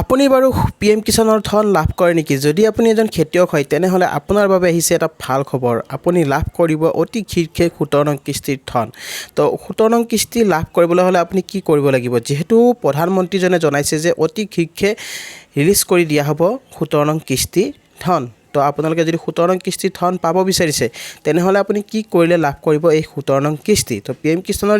আপুনি বাৰু PM কিষাণৰ ধন লাভ কৰে নেকি? যদি আপুনি এজন খেতিয়ক হয় তেনেহ'লে আপোনাৰ বাবে আহিছে এটা ভাল খবৰ। আপুনি লাভ কৰিব অতি শীঘ্ৰে 17 নং কিস্তিৰ ধন। তো 17 নং কিস্তি লাভ কৰিবলৈ হ'লে আপুনি কি কৰিব লাগিব? যিহেতু প্ৰধানমন্ত্ৰীজনে জনাইছে যে অতি শীঘ্ৰে ৰিলিজ কৰি দিয়া হ'ব 17 নং কিস্তিৰ ধন। তো আপোনালোকে যদি 17 নং কিস্তিৰ ধন পাব বিচাৰিছে তেনেহ'লে আপুনি কি কৰিলে লাভ কৰিব এই 17 নং কিস্তি? তো PM কিষাণৰ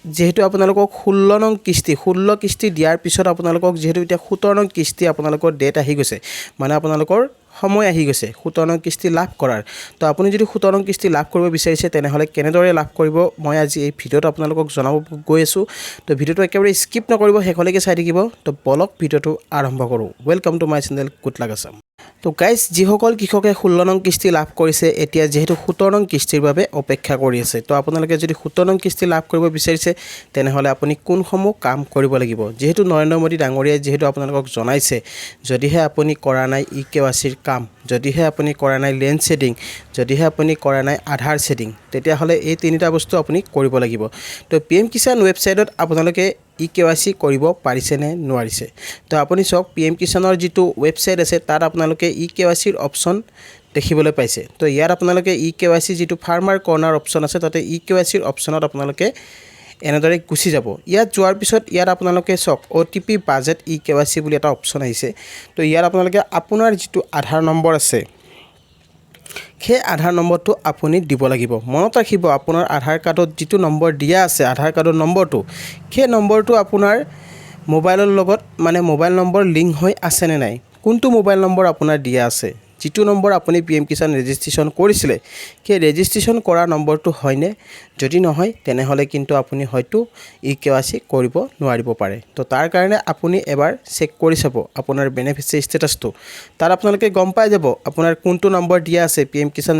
যিহেতু আপোনালোকক 16 নং কিস্তি 16 কিস্তি দিয়াৰ পিছত আপোনালোকক যিহেতু এতিয়া 17 নং কিস্তি আপোনালোকৰ ডেট আহি গৈছে, মানে আপোনালোকৰ সময় আহি গৈছে 17 নং কিস্তি লাভ কৰাৰ। তো আপুনি যদি 17 নং কিস্তি লাভ কৰিব বিচাৰিছে তেনেহ'লে কেনেদৰে লাভ কৰিব মই আজি এই ভিডিঅ'ত আপোনালোকক জনাব গৈ আছোঁ। তো ভিডিঅ'টো একেবাৰে স্কিপ নকৰিব, শেষলৈকে চাই থাকিব। তো বলক ভিডিঅ'টো আৰম্ভ কৰোঁ। Welcome to my channel good luck Assam. তো গাইজ, যিসকল কৃষকে 16 নং কিস্তি লাভ কৰিছে এতিয়া যিহেতু 17 নং কিস্তিৰ বাবে অপেক্ষা কৰি আছে। তো আপোনালোকে যদি 17 নং কিস্তি লাভ কৰিব বিচাৰিছে তেনেহ'লে আপুনি কোনসমূহ কাম কৰিব লাগিব? যিহেতু নৰেন্দ্ৰ মোদী ডাঙৰীয়াই যিহেতু আপোনালোকক জনাইছে, যদিহে আপুনি কৰা নাই EKYCৰ কাম, যদিহে আপুনি কৰা নাই লেণ্ড ছেডিং, যদিহে আপুনি কৰা নাই আধাৰ ছেডিং, তেতিয়াহ'লে এই তিনিটা বস্তু আপুনি কৰিব লাগিব। তো PM কিষাণ ৱেবছাইটত আপোনালোকে EKYC কৰিব পাৰিছে নে নোৱাৰিছে? তো আপুনি চাওক, PM কিষাণৰ যিটো ৱেবছাইট আছে তাত আপোনালোকে EKYCৰ অপশ্যন দেখিবলৈ পাইছে। তো ইয়াত আপোনালোকে EKYC যিটো ফাৰ্মাৰ কৰ্ণাৰ অপশ্যন আছে তাতে EKYCৰ অপশ্যনত আপোনালোকে এনেদৰে গুচি যাব। ইয়াত যোৱাৰ পিছত ইয়াত আপোনালোকে চাওক OTP বাজেট EKYC বুলি এটা অপশ্যন আহিছে। তো ইয়াত আপোনালোকে আপোনাৰ যিটো আধাৰ নম্বৰ আছে সেই আধাৰ নম্বৰটো আপুনি দিব লাগিব। মনত ৰাখিব, আপোনাৰ আধাৰ কাৰ্ডত যিটো নম্বৰ দিয়া আছে আধাৰ কাৰ্ডৰ নম্বৰটো, সেই নম্বৰটো আপোনাৰ মোবাইলৰ লগত মানে মোবাইল নম্বৰ লিংক হৈ আছেনে নাই, কোনটো মোবাইল নম্বৰ আপোনাৰ দিয়া আছে, যিটো নম্বৰ আপুনি PM কিষাণ ৰেজিষ্ট্ৰেশ্যন কৰিছিলে সেই ৰেজিষ্ট্ৰেশ্যন কৰা নম্বৰটো হয়নে? যদি নহয় তেনেহ'লে কিন্তু আপুনি হয়তো EKYC কৰিব নোৱাৰিব পাৰে। তো তাৰ কাৰণে আপুনি এবাৰ চেক কৰি চাব আপোনাৰ বেনিফিচিয়াৰী ষ্টেটাছটো। তাত আপোনালোকে গম পাই যাব আপোনাৰ কোনটো নম্বৰ দিয়া আছে PM কিষাণ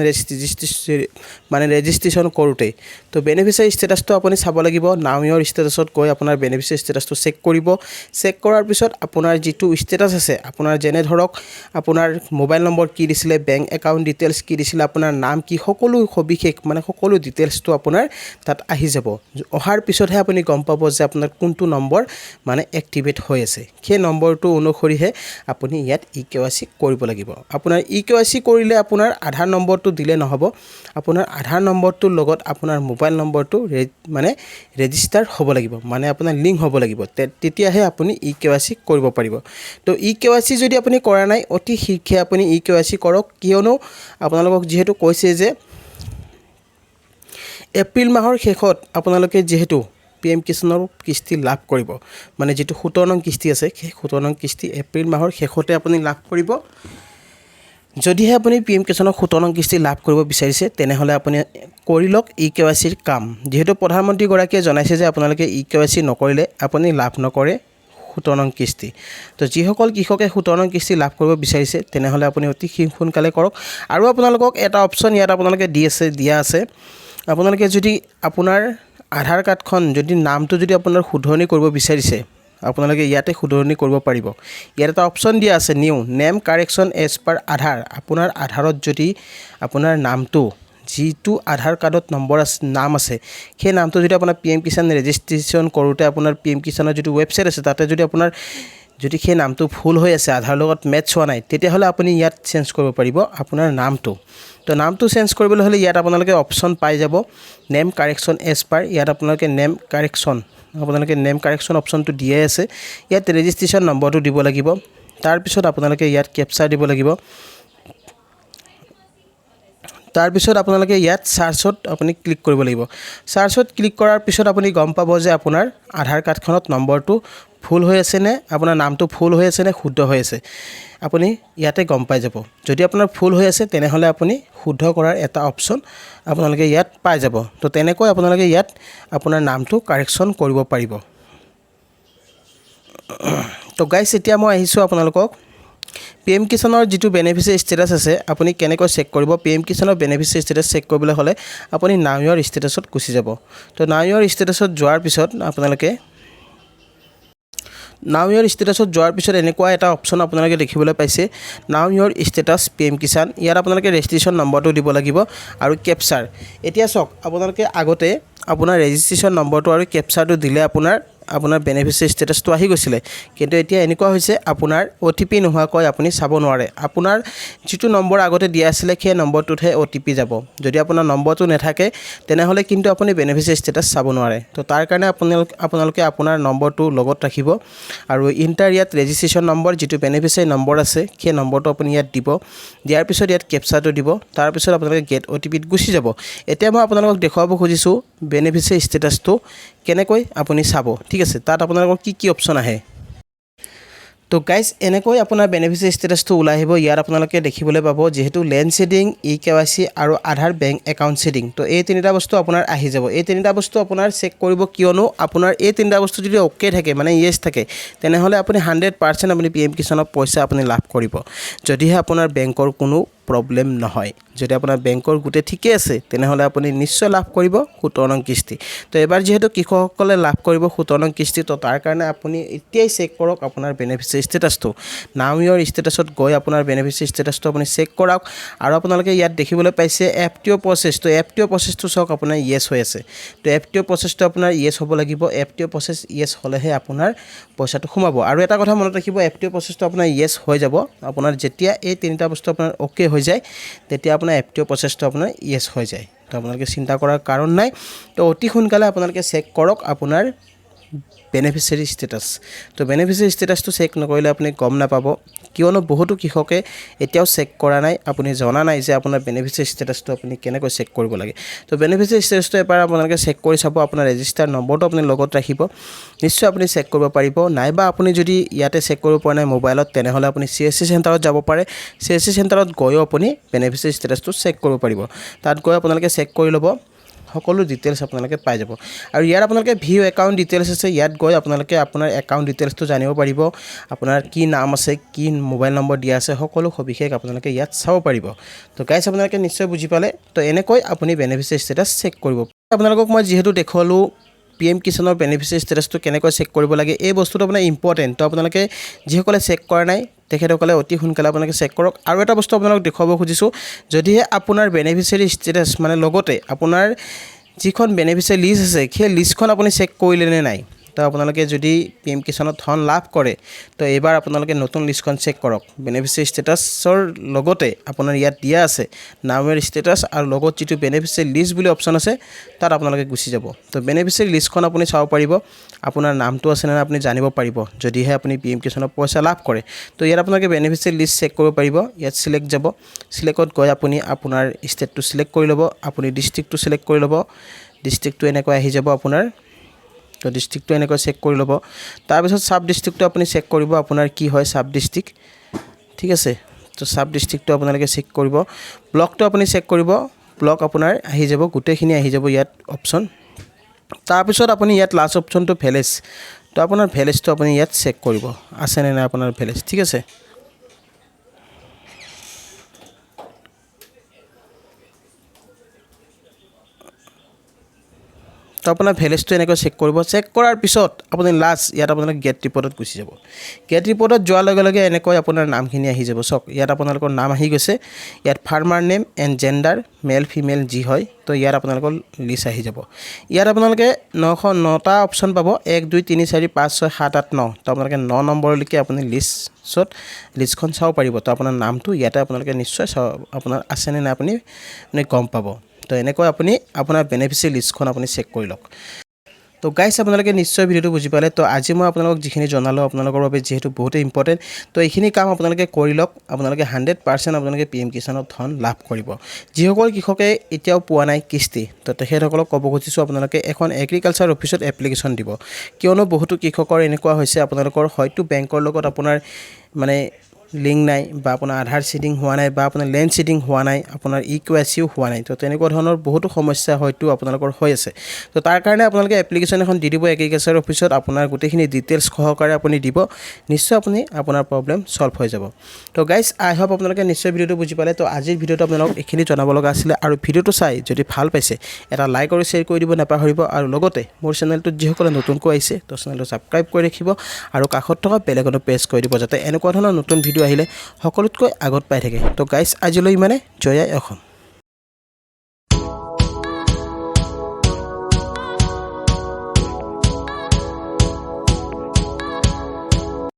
ৰেজিষ্ট্ৰেশ্যন কৰোঁতে। তো বেনিফিচিয়াৰী ষ্টেটাছটো আপুনি চাব লাগিব। নাও ইয়ৰ ষ্টেটাছত গৈ আপোনাৰ বেনিফিচিয়াৰী ষ্টেটাছটো চেক কৰিব। চেক কৰাৰ পিছত আপোনাৰ যিটো ষ্টেটাছ আছে, আপোনাৰ যেনে ধৰক আপোনাৰ মোবাইল নম্বৰ কি দিছিলে, বেংক একাউণ্ট ডিটেইলছ কি দিছিলে, আপোনাৰ নাম কি, সকলো সবিশেষ মানে সকলো ডিটেইলছটো আপোনাৰ তাত আহি যাব। অহাৰ পিছতহে আপুনি গম পাব যে আপোনাৰ কোনটো নম্বৰ মানে এক্টিভেট হৈ আছে। সেই নম্বৰটো অনুসৰিহে আপুনি ইয়াত EKYC কৰিব লাগিব। আপোনাৰ EKYC কৰিলে আপোনাৰ আধাৰ নম্বৰটো দিলে নহ'ব, আপোনাৰ আধাৰ নম্বৰটোৰ লগত আপোনাৰ মোবাইল নম্বৰটো মানে ৰেজিষ্টাৰ হ'ব লাগিব, মানে আপোনাৰ লিংক হ'ব লাগিব, তেতিয়াহে আপুনি EKYC কৰিব পাৰিব। তো EKYC যদি আপুনি কৰা নাই অতি শীঘ্ৰে আপুনি EKYC কৰক, কিয়নো আপোনালোকক যিহেতু কৈছে যে এপ্ৰিল মাহৰ শেষত আপোনালোকে যিহেতু PM কিষাণৰ কিস্তি লাভ কৰিব, মানে যিটো 17 নং কিস্তি আছে সেই 17 নং কিস্তি এপ্ৰিল মাহৰ শেষতে আপুনি লাভ কৰিব। যদিহে আপুনি PM কিষাণৰ 17 নং কিস্তি লাভ কৰিব বিচাৰিছে তেনেহ'লে আপুনি কৰি লওক EKYCৰ কাম। যিহেতু প্ৰধানমন্ত্ৰীগৰাকীয়ে জনাইছে যে আপোনালোকে EKYC নকৰিলে আপুনি লাভ নকৰে 17 নং কিস্তি। তো যিসকল কৃষকে 17 নং কিস্তি লাভ কৰিব বিচাৰিছে তেনেহ'লে আপুনি অতি সোনকালে কৰক। আৰু আপোনালোকক এটা অপশ্যন ইয়াত আপোনালোকে দিয়া আছে, আপোনালোকে যদি আপোনাৰ আধাৰ কাৰ্ডখন যদি নামটো যদি আপোনাৰ শুধৰণি কৰিব বিচাৰিছে আপোনালোকে ইয়াতে শুধৰণি কৰিব পাৰিব। ইয়াত এটা অপশ্যন দিয়া আছে new name correction as per Aadhaar. আপোনাৰ আধাৰত যদি আপোনাৰ নামটো যিটো আধাৰ কাৰ্ডত নম্বৰ আছে নাম আছে সেই নামটো যদি আপোনাৰ PM কিষাণ ৰেজিষ্ট্ৰেশ্যন কৰোঁতে আপোনাৰ PM কিষাণৰ যিটো ৱেবছাইট আছে তাতে যদি আপোনাৰ যদি সেই নামটো ভুল হৈ আছে, আধাৰ লগত মেটচ হোৱা নাই, তেতিয়াহ'লে আপুনি ইয়াত চেঞ্জ কৰিব পাৰিব আপোনাৰ নামটো। তো নামটো চেঞ্জ কৰিবলৈ হ'লে ইয়াত আপোনালোকে অপশ্যন পাই যাব নেম কাৰেকশ্যন এজ পাৰ। ইয়াত আপোনালোকে নেম কাৰেকশ্যন অপশ্যনটো দিয়াই আছে। ইয়াত ৰেজিষ্ট্ৰেশ্যন নম্বৰটো দিব লাগিব। তাৰপিছত আপোনালোকে ইয়াত কেপচাৰ দিব লাগিব। তাৰপিছত আপোনালোকে ইয়াত চাৰ্চত আপুনি ক্লিক কৰিব লাগিব। চাৰ্চত ক্লিক কৰাৰ পিছত আপুনি গম পাব যে আপোনাৰ আধাৰ কাৰ্ডখনত নম্বৰটো ভুল হৈ আছে নে আপোনাৰ নামটো ভুল হৈ আছে নে শুদ্ধ হৈ আছে, আপুনি ইয়াতে গম পাই যাব। যদি আপোনাৰ ভুল হৈ আছে তেনেহ'লে আপুনি শুদ্ধ কৰাৰ এটা অপশ্যন আপোনালোকে ইয়াত পাই যাব। তো তেনেকৈ আপোনালোকে ইয়াত আপোনাৰ নামটো কাৰেকশ্যন কৰিব পাৰিব। তো গাইজ, এতিয়া মই আহিছোঁ আপোনালোকক PM কিষাণৰ যিটো বেনিফিচিয়াৰী ষ্টেটাছ আছে আপুনি কেনেকৈ চেক কৰিব। PM কিষাণৰ বেনিফিচিয়াৰী ষ্টেটাছ চেক কৰিবলৈ হ'লে আপুনি নাও ইয়ৰ ষ্টেটাছত গুচি যাব। তো নাও ইয়ৰ ষ্টেটাছত যোৱাৰ পিছত আপোনালোকে নাও ইয়ৰ ষ্টেটাছত যোৱাৰ পিছত এনেকুৱা এটা অপশ্যন আপোনালোকে দেখিবলৈ পাইছে নাও ইয়ৰ ষ্টেটাছ PM কিষাণ। ইয়াত আপোনালোকে ৰেজিষ্ট্ৰেশ্যন নম্বৰটো দিব লাগিব আৰু কেপচাৰ। এতিয়া চাওক, আপোনালোকে আগতে আপোনাৰ ৰেজিষ্ট্ৰেশ্যন নম্বৰটো আৰু কেপচাৰটো দিলে আপোনাৰ আপোনাৰ বেনিফিচিয়াৰী ষ্টেটাছটো আহি গৈছিলে কিন্তু এতিয়া এনেকুৱা হৈছে আপোনাৰ OTP নোহোৱাকৈ আপুনি চাব নোৱাৰে আপোনাৰ যিটো নম্বৰ আগতে দিয়া আছিলে সেই নম্বৰটোতহে OTP যাব যদি আপোনাৰ নম্বৰটো নাথাকে তেনেহলে কিন্তু আপুনি বেনিফিচিয়াৰী ষ্টেটাছ চাব নোৱাৰে তো তাৰ কাৰণে আপোনালোকে আপোনাৰ নম্বৰটো লগত ৰাখিব আৰু ইণ্টাৰ ইয়াত ৰেজিষ্ট্ৰেশ্যন নম্বৰ যিটো বেনিফিচিয়াৰী নম্বৰ আছে সেই নম্বৰটো আপুনি ইয়াত দিব দিয়াৰ পিছত ইয়াত কেপচাটো দিব তাৰ পিছত আপোনালোকে গেট OTPত গুচি যাব এতিয়া মই আপোনালোকক দেখুৱাব খুজিছো বেনিফিচিয়াৰী ষ্টেটাছটো কেনেকৈ আপুনি চাব ঠিক আছে তাত আপোনালোকৰ কি অপচন আহে তো গাইজ এনেকৈ আপোনাৰ বেনিফিচিয়াৰী ষ্টেটাছটো ওলাই আহিব ইয়াত আপোনালোকে দেখিবলৈ পাব যেহেতু লেণ্ড শেডিং EKYC আৰু আধাৰ বেংক একাউণ্ট শেডিং তো এই তিনিটা বস্তু আপোনাৰ আহি যাব এই তিনিটা বস্তু আপোনাৰ চেক কৰিব কিয়নো আপোনাৰ এই তিনিটা বস্তু যদি ওকে থাকে মানে ইয়েছ থাকে তেনেহলে আপুনি 100% আপুনি PM কিষাণৰ পইচা আপুনি লাভ কৰিব যদিহে আপোনাৰ বেংকৰ কোনো প্ৰবলেম নহয় যদি আপোনাৰ বেংকৰ গুটে ঠিকে আছে তেনেহলে আপুনি নিশ্চয় লাভ কৰিব 17 নং কিস্তি তো এবাৰ যেহেতু কৃষকসকলে লাভ কৰিব 17 নং কিস্তি তো তাৰ কাৰণে আপুনি এতিয়াই চেক কৰক আপোনাৰ বেনিফিচিয়াৰী ষ্টেটাছটো নাও ইয়ৰ ষ্টেটাছত গৈ আপোনাৰ বেনিফিচিয়াৰী ষ্টেটাছটো আপুনি চেক কৰক আৰু আপোনালোকে ইয়াত দেখিবলৈ পাইছে FTO প্ৰসেছ তো FTO প্ৰসেছটো চাওক আপোনাৰ ইয়েছ হৈ আছে তো FTO প্ৰসেছটো আপোনাৰ ইয়েছ হ'ব লাগিব FTO প্ৰসেছ ইয়েছ হ'লেহে আপোনাৰ পইচাটো সোমাব আৰু এটা কথা মনত ৰাখিব FTO প্ৰসেছটো আপোনাৰ ইয়েছ হৈ যাব আপোনাৰ যেতিয়া এই তিনিটা বস্তু আপোনাৰ ওকে হৈ যায় তেতিয়া আপোনাৰ FTO প্ৰসেছটো আপোনাৰ ইয়েছ হৈ যায় তো আপোনালোকে চিন্তা কৰাৰ কাৰণ নাই তো অতি সোনকালে আপোনালোকে চেক কৰক আপোনাৰ বেনিফিচিয়াৰী ষ্টেটাছ তো বেনিফিচিয়াৰী ষ্টেটাছটো চেক নকৰিলে আপুনি গম নাপাব কিয়নো বহুতো কৃষকে এতিয়াও চেক কৰা নাই আপুনি জনা নাই যে আপোনাৰ বেনিফিচিয়াৰী ষ্টেটাছটো আপুনি কেনেকৈ চেক কৰিব লাগে তো বেনিফিচিয়াৰী ষ্টেটাছটো এবাৰ আপোনালোকে চেক কৰি চাব আপোনাৰ ৰেজিষ্টাৰ নম্বৰটো আপুনি লগত ৰাখিব নিশ্চয় আপুনি চেক কৰিব পাৰিব নাইবা আপুনি যদি ইয়াতে চেক কৰিব পৰা নাই মোবাইলত তেনেহলে আপুনি CSC চেণ্টাৰত যাব পাৰে CSC চেণ্টাৰত গৈও আপুনি বেনিফিচিয়াৰী ষ্টেটাছটো চেক কৰিব পাৰিব তাত গৈ আপোনালোকে চেক কৰি ল'ব সকলো ডিটেইলছ আপোনালোকে পাই যাব আৰু ইয়াত আপোনালোকে ভিউ একাউণ্ট ডিটেইলছ আছে ইয়াত গৈ আপোনালোকে আপোনাৰ একাউণ্ট ডিটেইলছটো জানিব পাৰিব আপোনাৰ কি নাম আছে কি মোবাইল নম্বৰ দিয়া আছে সকলো সবিশেষ আপোনালোকে ইয়াত চাব পাৰিব তো গাইজ আপোনালোকে নিশ্চয় বুজি পালে তো এনেকৈ আপুনি বেনিফিচিয়াৰী ষ্টেটাছ চেক কৰিব আপোনালোকক মই যেহেতু দেখুৱালো PM কিষাণৰ বেনিফিচিয়াৰী ষ্টেটাছটো কেনেকৈ চেক কৰিব লাগে এই বস্তুটো আপোনাৰ ইম্পৰ্টেণ্ট তো আপোনালোকে যিসকলে চেক কৰা নাই তেখেতসকলে অতি সোনকালে আপোনালোকে চেক কৰক আৰু এটা বস্তু আপোনালোকক দেখুৱাব খুজিছোঁ যদিহে আপোনাৰ বেনিফিচিয়াৰী ষ্টেটাছ মানে লগতে আপোনাৰ যিখন বেনিফিচিয়াৰী লিষ্ট আছে সেই লিষ্টখন আপুনি চেক কৰিলে নে নাই তো আপোনালোকে যদি PM কিষাণত ধন লাভ কৰে তো এবাৰ আপোনালোকে নতুন লিষ্টখন চেক কৰক বেনিফিচিয়াৰী ষ্টেটাছৰ লগতে আপোনাৰ ইয়াত দিয়া আছে নামৰ ষ্টেটাছ আৰু লগত যিটো বেনিফিচিয়াৰী লিষ্ট বুলি অপচন আছে তাত আপোনালোকে গুচি যাব তো বেনিফিচিয়াৰী লিষ্টখন আপুনি চাব পাৰিব আপোনাৰ নামটো আছে নে আপুনি জানিব পাৰিব যদিহে আপুনি PM কিষাণৰ পইচা লাভ কৰে তো ইয়াত আপোনালোকে বেনিফিচিয়াৰী লিষ্ট চেক কৰিব পাৰিব ইয়াত সিলেক্ট যাব সিলেক্টত গৈ আপুনি আপোনাৰ ষ্টেটটো সিলেক্ট কৰি ল'ব আপুনি ডিষ্ট্ৰিক্টটো সিলেক্ট কৰি ল'ব ডিষ্ট্ৰিক্টটো এনেকৈ আহি যাব আপোনাৰ তো ডিস্ট্ৰিক্টটো এনেকৈ চেক কৰি ল'ব তাৰপিছত সাব ডিস্ট্ৰিক্টটো আপুনি চেক কৰিব আপোনাৰ কি হয় সাব ডিস্ট্ৰিক্ট ঠিক আছে তো সাব ডিস্ট্ৰিক্টটো আপোনালোকে চেক কৰিব ব্লকটো আপুনি চেক কৰিব ব্লক আপোনাৰ আহি যাব গোটেইখিনি আহি যাব ইয়াত অপচন তাৰপিছত আপুনি ইয়াত লাষ্ট অপচনটো ভেলেজ তো আপোনাৰ ভেলেজটো আপুনি ইয়াত চেক কৰিব আছে নে নাই আপোনাৰ ভেলেজ ঠিক আছে তো আপোনাৰ ভেলেজটো এনেকৈ চেক কৰিব চেক কৰাৰ পিছত আপুনি লাষ্ট ইয়াত আপোনালোকে গেট ৰিপৰ্টত গুচি যাব গেট ৰিপৰ্টত যোৱাৰ লগে লগে এনেকৈ আপোনাৰ নামখিনি আহি যাব চাওক ইয়াত আপোনালোকৰ নাম আহি গৈছে ইয়াত farmer name and gender male female যি হয় তো ইয়াত আপোনালোকৰ লিষ্ট আহি যাব ইয়াত আপোনালোকে 909টা অপচন পাব 1 2 3 4 5 6 7 8 9 তো আপোনালোকে 9 নম্বৰলৈকে আপুনি লিষ্টখন চাব পাৰিব তো আপোনাৰ নামটো ইয়াতে আপোনালোকে নিশ্চয় আপোনাৰ আছে নে নাই আপুনি গম পাব তো এনেকৈ আপুনি আপোনাৰ বেনিফিচিয়াৰী লিষ্টখন আপুনি চেক কৰি লওক তো গাইজ আপোনালোকে নিশ্চয় ভিডিওটো বুজি পালে তো আজি মই আপোনালোকক যিখিনি জনালোঁ আপোনালোকৰ বাবে যেহেতু বহুতেই ইম্পৰ্টেণ্ট তো এইখিনি কাম আপোনালোকে কৰি লওক আপোনালোকে 100% আপোনালোকে PM কিষাণৰ ধন লাভ কৰিব যিসকল কৃষকে এতিয়াও পোৱা নাই কিস্তি তো তেখেতসকলক ক'ব খুজিছোঁ আপোনালোকে এখন এগ্ৰিকালচাৰ অফিচত এপ্লিকেশ্যন দিব কিয়নো বহুতো কৃষকৰ এনেকুৱা হৈছে আপোনালোকৰ হয়তো বেংকৰ লগত আপোনাৰ মানে লিংক নাই বা আপোনাৰ আধাৰ শেডিং হোৱা নাই বা আপোনাৰ লেণ্ড শেডিং হোৱা নাই আপোনাৰ EKYCও হোৱা নাই তো তেনেকুৱা ধৰণৰ বহুতো সমস্যা হয়তো আপোনালোকৰ হৈ আছে তো তাৰ কাৰণে আপোনালোকে এপ্লিকেশ্যন এখন দি দিব এগ্ৰিকালচাৰ অফিচত আপোনাৰ গোটেইখিনি ডিটেইলছ সহকাৰে আপুনি দিব নিশ্চয় আপুনি আপোনাৰ প্ৰবলেম সলভ হৈ যাব তো গাইজ আই হোপ আপোনালোকে নিশ্চয় ভিডিওটো বুজি পালে তো আজিৰ ভিডিওটো আপোনালোকক এইখিনি জনাব লগা আছিলে আৰু ভিডিওটো চাই যদি ভাল পাইছে এটা লাইক আৰু শ্বেয়াৰ কৰি দিব নাপাহৰিব আৰু লগতে মোৰ চেনেলটোত যিসকলে নতুনকৈ আহিছে তো চেনেলটো ছাবস্ক্ৰাইব কৰি ৰাখিব আৰু কাষত থকা বেল আইকনটো প্ৰেছ কৰি দিব যাতে এনেকুৱা ধৰণৰ নতুন ভিডিও আহিলে সকলোতকৈ আগত পাই থাকে তো গাইজ আজিলৈ ইমানে জয় আই অসম